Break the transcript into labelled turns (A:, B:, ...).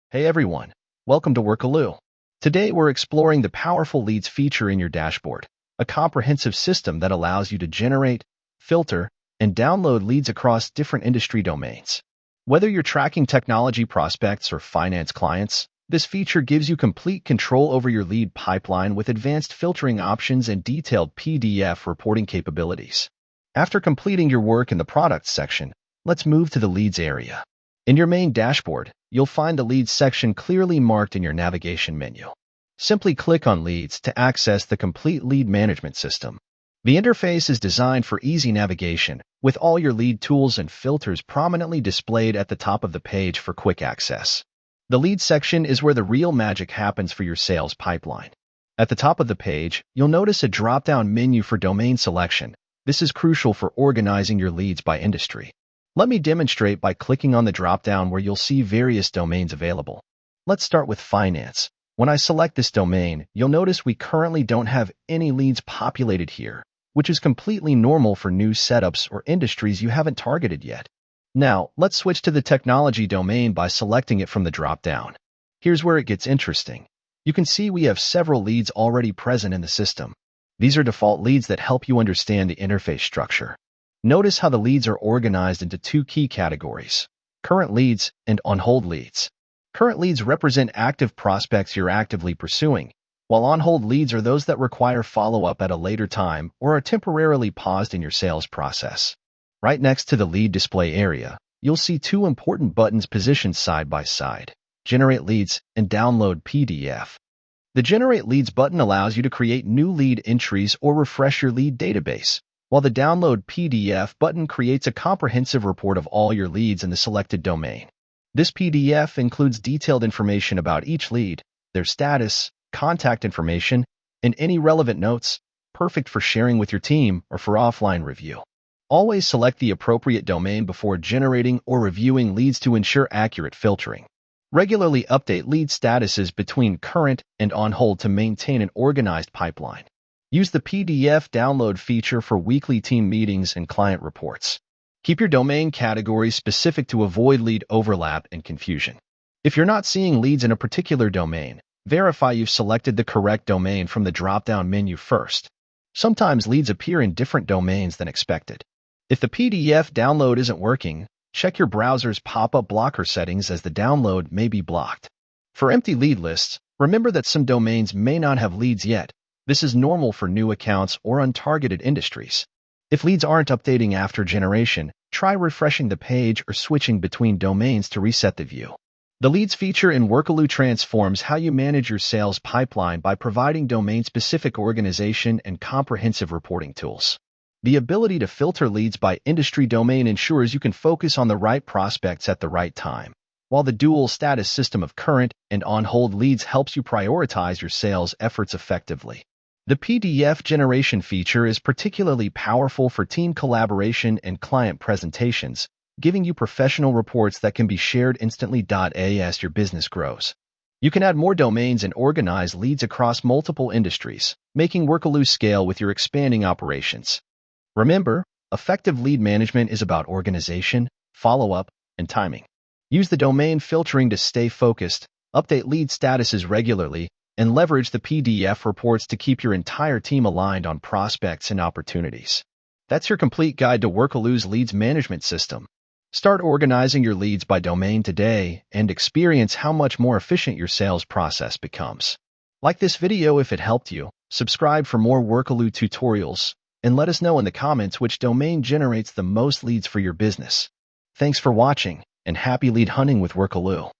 A: Hey everyone, welcome to Workeloo. Today we're exploring the powerful Leads feature in your dashboard, a comprehensive system that allows you to generate, filter, and download leads across different industry domains. Whether you're tracking technology prospects or finance clients, this feature gives you complete control over your lead pipeline with advanced filtering options and detailed PDF reporting capabilities. After completing your work in the products section, let's move to the leads area. In your main dashboard, you'll find the Leads section clearly marked in your navigation menu. Simply click on Leads to access the complete lead management system. The interface is designed for easy navigation, with all your lead tools and filters prominently displayed at the top of the page for quick access. The Leads section is where the real magic happens for your sales pipeline. At the top of the page, you'll notice a drop-down menu for domain selection. This is crucial for organizing your leads by industry. Let me demonstrate by clicking on the drop-down where you'll see various domains available. Let's start with finance. When I select this domain, you'll notice we currently don't have any leads populated here, which is completely normal for new setups or industries you haven't targeted yet. Now, let's switch to the technology domain by selecting it from the drop-down. Here's where it gets interesting. You can see we have several leads already present in the system. These are default leads that help you understand the interface structure. Notice how the leads are organized into two key categories: current leads and on-hold leads. Current leads represent active prospects you're actively pursuing, while on-hold leads are those that require follow-up at a later time or are temporarily paused in your sales process. Right next to the lead display area, you'll see two important buttons positioned side by side: Generate Leads and Download PDF. The Generate Leads button allows you to create new lead entries or refresh your lead database, while the Download PDF button creates a comprehensive report of all your leads in the selected domain. This PDF includes detailed information about each lead, their status, contact information, and any relevant notes, perfect for sharing with your team or for offline review. Always select the appropriate domain before generating or reviewing leads to ensure accurate filtering. Regularly update lead statuses between current and on hold to maintain an organized pipeline. Use the PDF download feature for weekly team meetings and client reports. Keep your domain categories specific to avoid lead overlap and confusion. If you're not seeing leads in a particular domain, verify you've selected the correct domain from the drop-down menu first. Sometimes leads appear in different domains than expected. If the PDF download isn't working, check your browser's pop-up blocker settings, as the download may be blocked. For empty lead lists, remember that some domains may not have leads yet. This is normal for new accounts or untargeted industries. If leads aren't updating after generation, try refreshing the page or switching between domains to reset the view. The Leads feature in Workeloo transforms how you manage your sales pipeline by providing domain-specific organization and comprehensive reporting tools. The ability to filter leads by industry domain ensures you can focus on the right prospects at the right time, while the dual status system of current and on-hold leads helps you prioritize your sales efforts effectively. The PDF generation feature is particularly powerful for team collaboration and client presentations, giving you professional reports that can be shared instantly. As your business grows, you can add more domains and organize leads across multiple industries, making Workeloo scale with your expanding operations. Remember, effective lead management is about organization, follow-up, and timing. Use the domain filtering to stay focused, update lead statuses regularly, and leverage the PDF reports to keep your entire team aligned on prospects and opportunities. That's your complete guide to Workeloo's leads management system. Start organizing your leads by domain today and experience how much more efficient your sales process becomes. Like this video if it helped you, subscribe for more Workeloo tutorials, and let us know in the comments which domain generates the most leads for your business. Thanks for watching, and happy lead hunting with Workeloo.